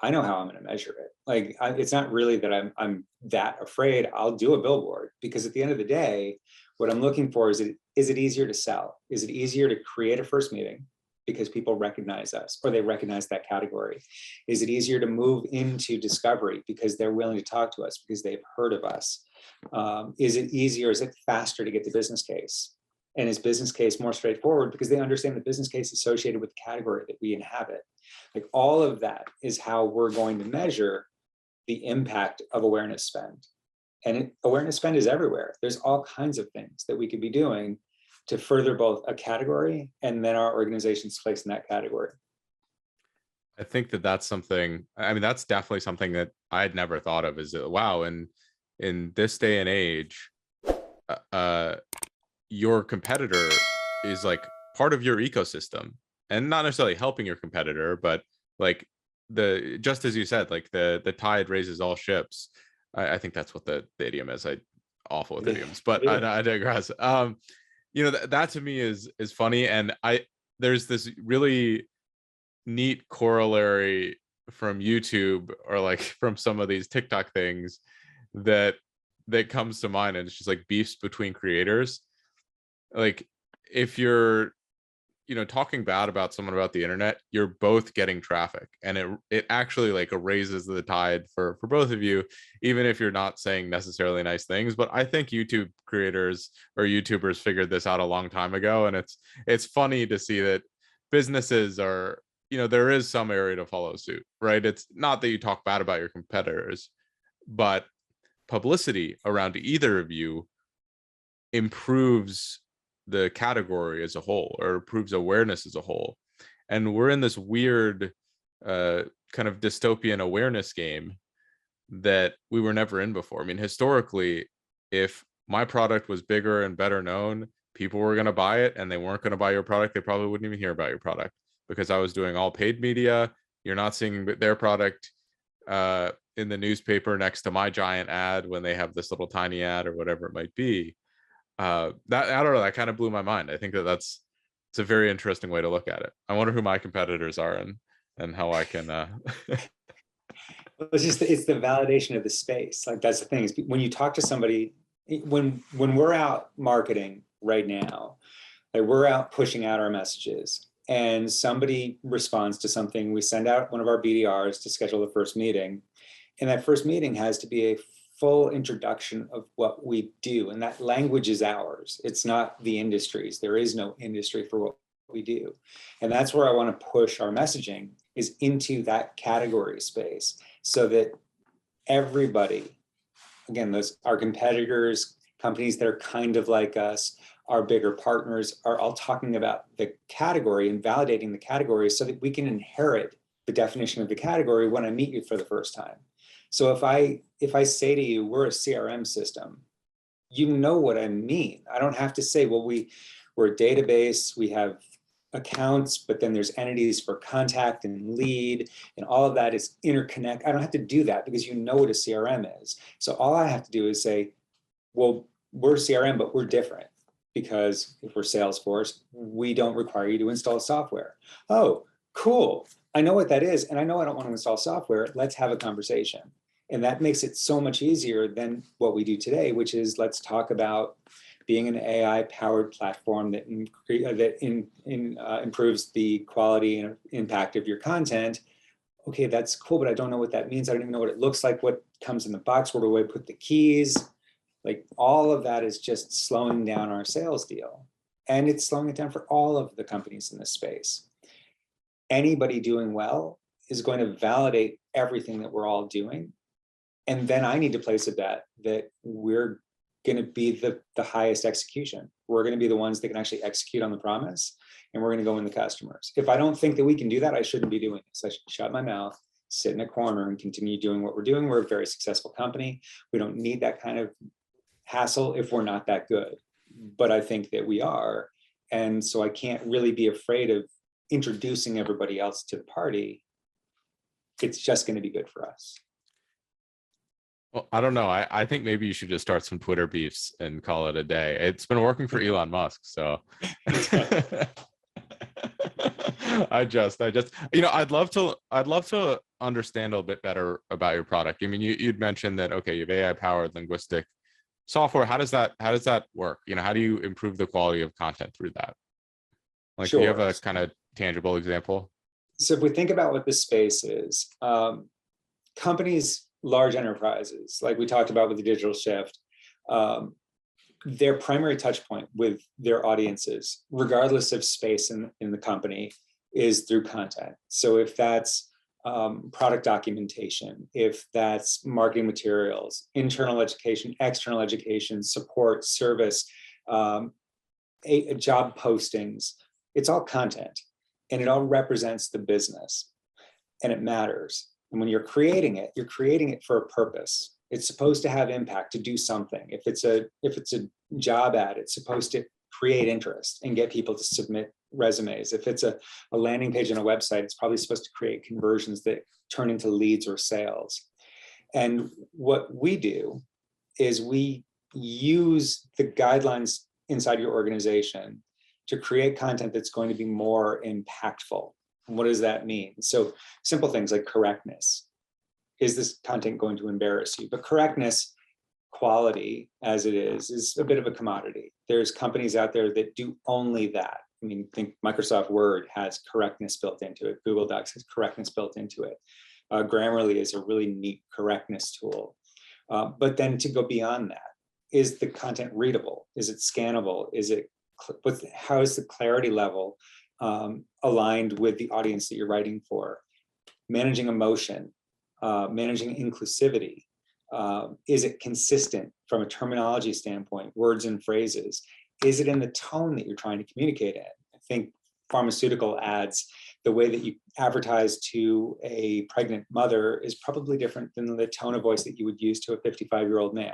Speaker 1: I know how I'm going to measure it. Like, it's not really that I'm that afraid. I'll do a billboard, because at the end of the day, what I'm looking for is it easier to sell? Is it easier to create a first meeting because people recognize us or they recognize that category? Is it easier to move into discovery because they're willing to talk to us because they've heard of us? Is it easier? Is it faster to get the business case? And is business case more straightforward because they understand the business case associated with the category that we inhabit? Like, all of that is how we're going to measure the impact of awareness spend. And awareness spend is everywhere. There's all kinds of things that we could be doing to further both a category and then our organization's place in that category.
Speaker 2: I think that's something, I mean, that's definitely something that I had never thought of, is that, wow, in this day and age, your competitor is like part of your ecosystem, and not necessarily helping your competitor, but like just as you said, like the tide raises all ships. I think that's what the idiom is. I awful with idioms, but I digress. That to me is funny, and there's this really neat corollary from YouTube, or like from some of these TikTok things that comes to mind, and it's just like beefs between creators. Like, if you're talking bad about someone about the internet, you're both getting traffic, and it actually like raises the tide for both of you, even if you're not saying necessarily nice things. But I think YouTube creators or YouTubers figured this out a long time ago, and it's funny to see that businesses are, there is some area to follow suit, right? It's not that you talk bad about your competitors, but publicity around either of you improves the category as a whole, or improves awareness as a whole. And we're in this weird kind of dystopian awareness game that we were never in before. I mean, historically, if my product was bigger and better known, people were going to buy it, and they weren't going to buy your product. They probably wouldn't even hear about your product, because I was doing all paid media. You're not seeing their product in the newspaper next to my giant ad when they have this little tiny ad or whatever it might be. That, I don't know, that kind of blew my mind. I think it's a very interesting way to look at it. I wonder who my competitors are and how I can
Speaker 1: it's the validation of the space. Like, that's the thing, is when you talk to somebody, when we're out marketing right now, like we're out pushing out our messages, and somebody responds to something, we send out one of our BDRs to schedule the first meeting, and that first meeting has to be a full introduction of what we do, and that language is ours. It's not the industry's. There is no industry for what we do. And that's where I want to push our messaging, is into that category space, so that everybody, again, our competitors, companies that are kind of like us, our bigger partners, are all talking about the category and validating the category, so that we can inherit the definition of the category when I meet you for the first time. So if I say to you, we're a CRM system, you know what I mean. I don't have to say, well, we're a database, we have accounts, but then there's entities for contact and lead, and all of that is interconnect. I don't have to do that, because you know what a CRM is. So all I have to do is say, well, we're CRM, but we're different, because if we're Salesforce, we don't require you to install software. Oh, cool. I know what that is, and I know I don't want to install software. Let's have a conversation. And that makes it so much easier than what we do today, which is, let's talk about being an AI-powered platform that improves the quality and impact of your content. Okay, that's cool, but I don't know what that means. I don't even know what it looks like, what comes in the box, where do I put the keys? Like, all of that is just slowing down our sales deal. And it's slowing it down for all of the companies in this space. Anybody doing well is going to validate everything that we're all doing. And then I need to place a bet that we're going to be the highest execution. We're going to be the ones that can actually execute on the promise, and we're going to go win the customers. If I don't think that we can do that, I shouldn't be doing this. I should shut my mouth, sit in a corner, and continue doing what we're doing. We're a very successful company. We don't need that kind of hassle if we're not that good. But I think that we are. And so I can't really be afraid of introducing everybody else to the party. It's just going to be good for us.
Speaker 2: Well, I don't know. I think maybe you should just start some Twitter beefs and call it a day. It's been working for Elon Musk, so I'd love to understand a little bit better about your product. I mean, you'd mentioned that, okay, you have AI powered linguistic software. How does that work? How do you improve the quality of content through that? Like,
Speaker 1: Sure.
Speaker 2: Do you have a kind of tangible example?
Speaker 1: So if we think about what this space is, companies, large enterprises, like we talked about with the digital shift, their primary touch point with their audiences, regardless of space in the company, is through content. So if that's product documentation, if that's marketing materials, internal education, external education, support, service, job postings, it's all content, and it all represents the business, and it matters. And when you're creating it for a purpose. It's supposed to have impact, to do something. If it's a job ad, it's supposed to create interest and get people to submit resumes. If it's a landing page on a website, it's probably supposed to create conversions that turn into leads or sales. And what we do is we use the guidelines inside your organization to create content that's going to be more impactful. And what does that mean? So simple things like correctness. Is this content going to embarrass you? But correctness, quality as it is a bit of a commodity. There's companies out there that do only that. I mean, think Microsoft Word has correctness built into it. Google Docs has correctness built into it. Grammarly is a really neat correctness tool. But then to go beyond that, is the content readable? Is it scannable? How is the clarity level aligned with the audience that you're writing for? Managing emotion, managing inclusivity. Is it consistent from a terminology standpoint, words and phrases? Is it in the tone that you're trying to communicate in? I think pharmaceutical ads, the way that you advertise to a pregnant mother is probably different than the tone of voice that you would use to a 55-year-old man.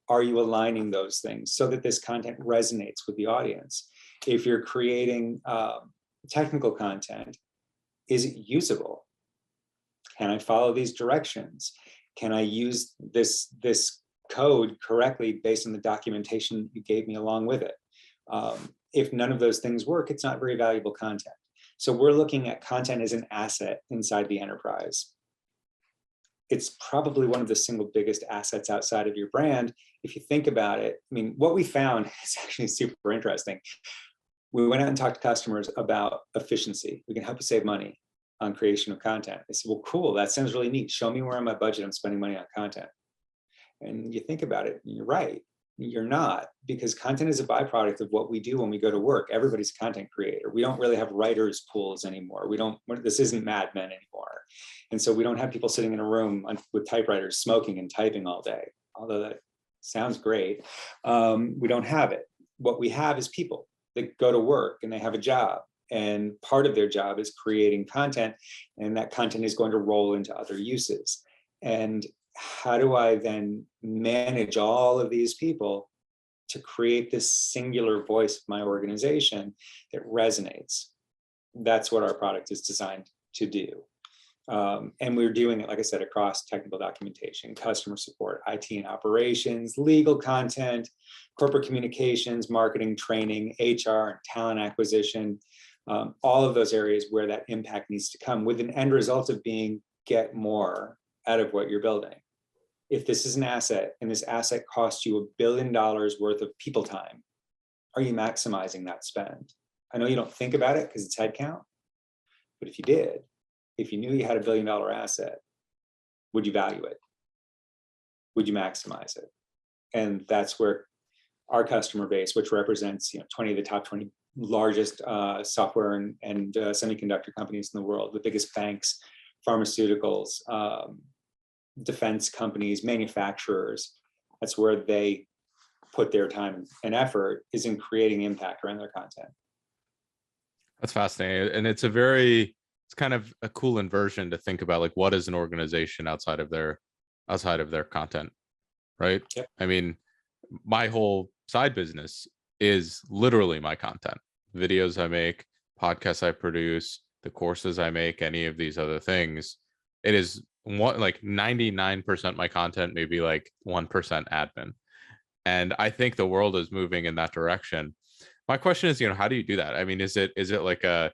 Speaker 1: Are you aligning those things so that this content resonates with the audience? If you're creating technical content, is it usable? Can I follow these directions? Can I use this code correctly based on the documentation you gave me along with it? If none of those things work, it's not very valuable content. So we're looking at content as an asset inside the enterprise. It's probably one of the single biggest assets outside of your brand. If you think about it, I mean, what we found is actually super interesting. We went out and talked to customers about efficiency. We can help you save money on creation of content. They said, well, cool, that sounds really neat. Show me where on my budget I'm spending money on content. And you think about it, and you're right. You're not, because content is a byproduct of what we do when we go to work. Everybody's a content creator. We don't really have writers' pools anymore. This isn't Mad Men anymore. And so we don't have people sitting in a room with typewriters smoking and typing all day, although that sounds great. We don't have it. What we have is people that go to work and they have a job. And part of their job is creating content, and that content is going to roll into other uses. And how do I then manage all of these people to create this singular voice of my organization that resonates? That's what our product is designed to do. And we're doing it, like I said, across technical documentation, customer support, IT and operations, legal content, corporate communications, marketing, training, HR, and talent acquisition, all of those areas where that impact needs to come, with an end result of being get more out of what you're building. If this is an asset and this asset costs you $1 billion worth of people time, are you maximizing that spend? I know you don't think about it because it's headcount, but if you did, if you knew you had $1 billion asset, would you value it? Would you maximize it? And that's where our customer base, which represents 20 of the top 20 largest software and semiconductor companies in the world, the biggest banks, pharmaceuticals, defense companies, manufacturers, that's where they put their time and effort, is in creating impact around their content.
Speaker 2: That's fascinating. And it's kind of a cool inversion to think about, like, what is an organization outside of their content, right?
Speaker 1: Yep.
Speaker 2: I mean, my whole side business is literally my content, videos I make, podcasts I produce, the courses I make, any of these other things. It is like 99% my content, maybe like 1% admin. And I think the world is moving in that direction. My question is, how do you do that? I mean, is it like a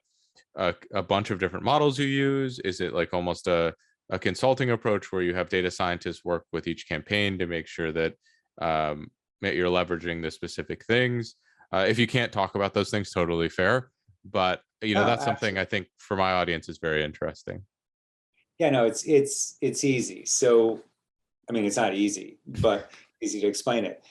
Speaker 2: bunch of different models you use? Is it like almost a consulting approach where you have data scientists work with each campaign to make sure that you're leveraging the specific things? If you can't talk about those things, totally fair. But that's something I think for my audience is very interesting.
Speaker 1: Yeah, no, it's easy. So, I mean, it's not easy, but easy to explain it.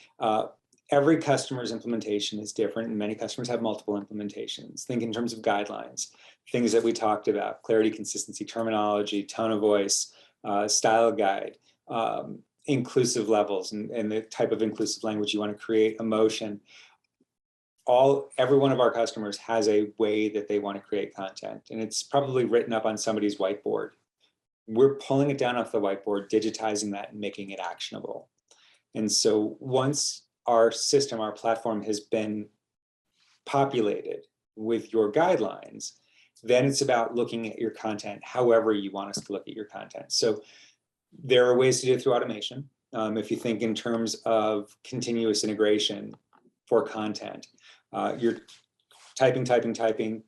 Speaker 1: Every customer's implementation is different, and many customers have multiple implementations. Think in terms of guidelines, things that we talked about: clarity, consistency, terminology, tone of voice, style guide, inclusive levels, and the type of inclusive language you want to create, emotion. Every one of our customers has a way that they want to create content, and it's probably written up on somebody's whiteboard. We're pulling it down off the whiteboard, digitizing that, and making it actionable. And so once our system, our platform has been populated with your guidelines, then it's about looking at your content however you want us to look at your content. So there are ways to do it through automation. If you think in terms of continuous integration for content, you're typing,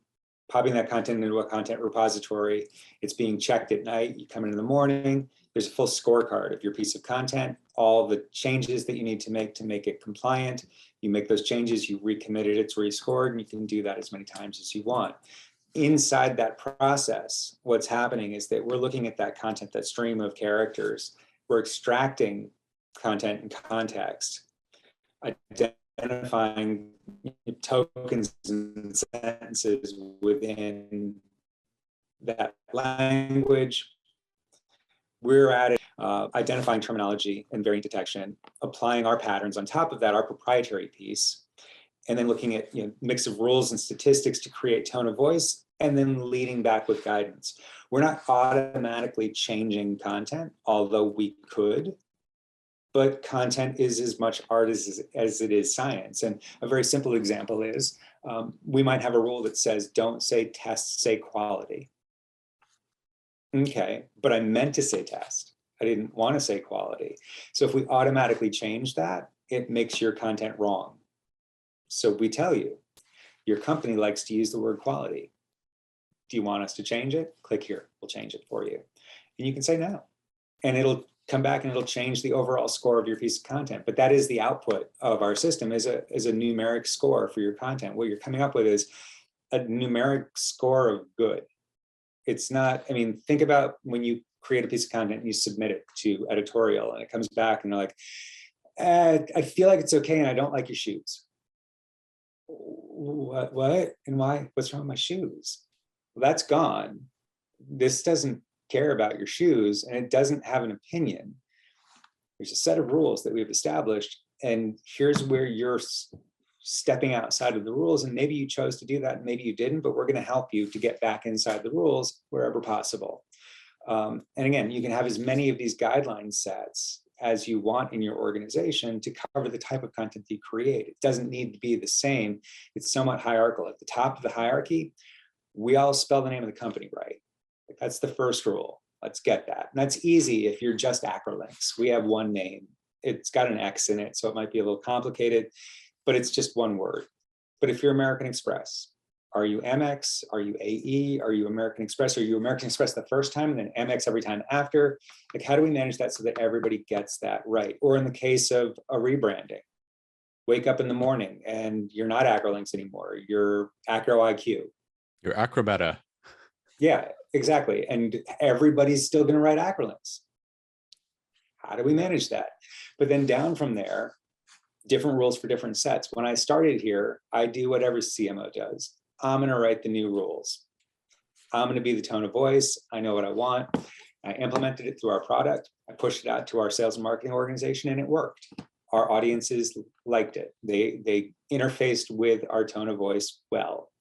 Speaker 1: popping that content into a content repository. It's being checked at night. You come in the morning, there's a full scorecard of your piece of content, all the changes that you need to make it compliant. You make those changes, you recommit it, it's rescored, and you can do that as many times as you want. Inside that process, what's happening is that we're looking at that content, that stream of characters. We're extracting content and context, identifying tokens and sentences within that language. We're at it, identifying terminology and variant detection, applying our patterns on top of that, our proprietary piece, and then looking at mix of rules and statistics to create tone of voice, and then leading back with guidance. We're not automatically changing content, although we could, but content is as much art as it is science. And a very simple example is, we might have a rule that says, don't say test, say quality. Okay, but I meant to say test. I didn't want to say quality. So if we automatically change that, it makes your content wrong. So we tell you, your company likes to use the word quality. Do you want us to change it? Click here, we'll change it for you. And you can say no. And it'll come back and it'll change the overall score of your piece of content. But that is the output of our system, is a numeric score for your content. What you're coming up with is a numeric score of good. It's not, I mean, think about when you create a piece of content and you submit it to editorial and it comes back and they're like, I feel like it's okay and I don't like your shoes. What? And why? What's wrong with my shoes? Well, that's gone. This doesn't care about your shoes and it doesn't have an opinion. There's a set of rules that we've established, and here's where you're stepping outside of the rules, and maybe you chose to do that, maybe you didn't, but we're going to help you to get back inside the rules wherever possible. And again, you can have as many of these guideline sets as you want in your organization to cover the type of content you create. It doesn't need to be the same. It's somewhat hierarchical. At the top of the hierarchy, we all spell the name of the company right. That's the first rule. Let's get that. And that's easy if you're just Acrolinx. We have one name. It's got an X in it, so it might be a little complicated, but it's just one word. But if you're American Express, are you Amex? Are you AE? Are you American Express? Are you American Express the first time and then Amex every time after? Like, how do we manage that so that everybody gets that right? Or in the case of a rebranding, wake up in the morning and you're not Acrolinx anymore. You're Acro IQ.
Speaker 2: You're Acrobata.
Speaker 1: Yeah, exactly. And everybody's still going to write Acrolinx. How do we manage that? But then down from there, different rules for different sets. When I started here, I do what every CMO does. I'm going to write the new rules. I'm going to be the tone of voice. I know what I want. I implemented it through our product. I pushed it out to our sales and marketing organization, and it worked. Our audiences liked it. They interfaced with our tone of voice well.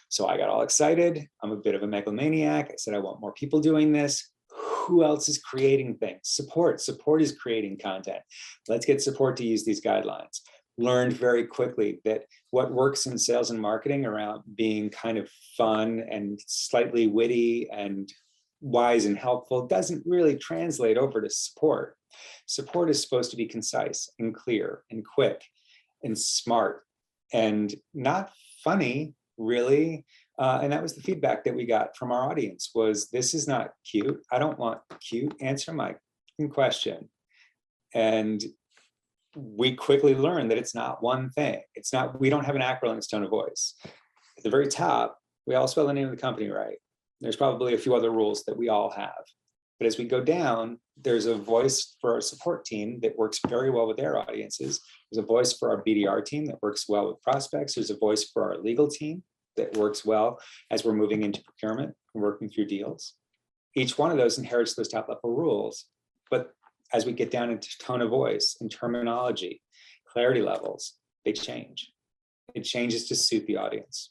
Speaker 1: So I got all excited. I'm a bit of a megalomaniac. I said, I want more people doing this. Who else is creating things? Support is creating content. Let's get support to use these guidelines. Learned very quickly that what works in sales and marketing around being kind of fun and slightly witty and wise and helpful doesn't really translate over to support. Support is supposed to be concise and clear and quick and smart and not funny, really. And that was the feedback that we got from our audience was, this is not cute. I don't want cute. Answer my question. And we quickly learned that it's not one thing. It's not, we don't have an Acrolinx tone of voice. At the very top, we all spell the name of the company right. There's probably a few other rules that we all have. But as we go down, there's a voice for our support team that works very well with their audiences. There's a voice for our BDR team that works well with prospects. There's a voice for our legal team that works well as we're moving into procurement and working through deals. Each one of those inherits those top level rules. But as we get down into tone of voice and terminology, clarity levels, they change. It changes to suit the audience.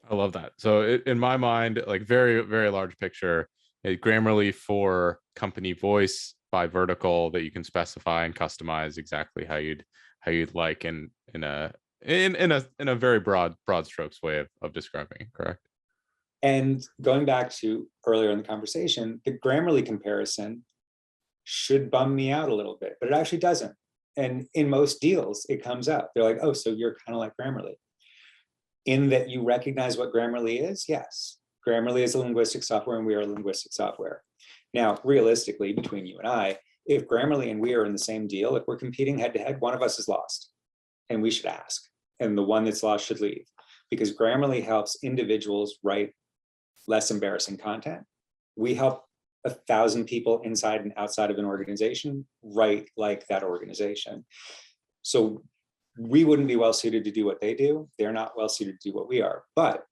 Speaker 2: I love that. So in my mind, like very, very large picture, Grammarly for company voice by vertical that you can specify and customize exactly how you'd like in a very broad strokes way of describing it, correct?
Speaker 1: And going back to earlier in the conversation, the Grammarly comparison should bum me out a little bit, but it actually doesn't. And in most deals, it comes up. They're like, oh, so you're kind of like Grammarly. in that you recognize what Grammarly is? Yes. Grammarly is a linguistic software and we are a linguistic software. Now, realistically, between you and I, if Grammarly and we are in the same deal, if we're competing head to head, one of us is lost and we should ask. And the one that's lost should leave, because Grammarly helps individuals write less embarrassing content. We help 1,000 people inside and outside of an organization write like that organization. So we wouldn't be well suited to do what they do. They're not well suited to do what we are, but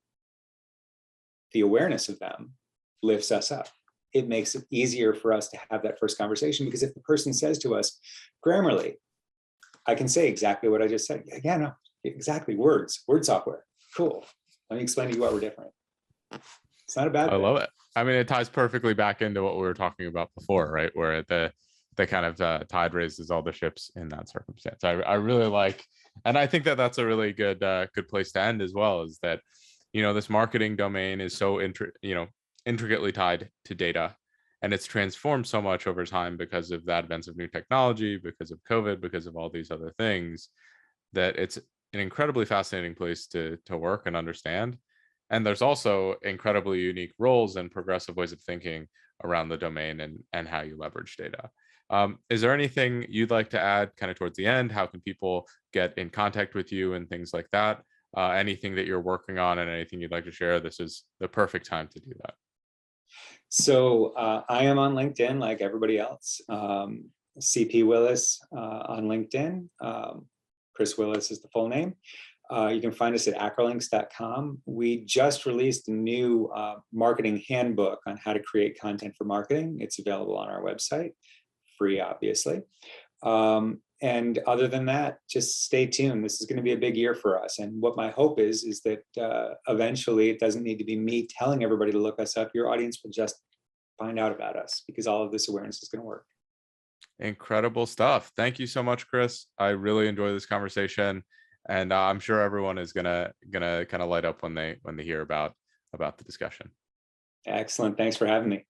Speaker 1: the awareness of them lifts us up. It makes it easier for us to have that first conversation, because if the person says to us, Grammarly, I can say exactly what I just said. Yeah, no, exactly. Word software. Cool. Let me explain to you why we're different. It's not a bad thing.
Speaker 2: I love it. I mean, it ties perfectly back into what we were talking about before, right? Where the kind of tide raises all the ships in that circumstance. I really like, and I think that that's a really good place to end as well, is that, you know, this marketing domain is so intricately tied to data, and it's transformed so much over time because of the advent of new technology, because of COVID, because of all these other things, that it's an incredibly fascinating place to work and understand. And there's also incredibly unique roles and progressive ways of thinking around the domain and how you leverage data. Is there anything you'd like to add kind of towards the end? How can people get in contact with you and things like that? Anything that you're working on and anything you'd like to share, this is the perfect time to do that.
Speaker 1: So I am on LinkedIn like everybody else. P Willis on LinkedIn. Chris Willis is the full name. You can find us at acrolinx.com. We just released a new marketing handbook on how to create content for marketing. It's available on our website, free, obviously. And other than that, just stay tuned. This is going to be a big year for us. And what my hope is that eventually it doesn't need to be me telling everybody to look us up. Your audience will just find out about us, because all of this awareness is going to work.
Speaker 2: Incredible stuff. Thank you so much, Chris. I really enjoy this conversation. And I'm sure everyone is gonna kind of light up when they hear about the discussion.
Speaker 1: Excellent. Thanks for having me.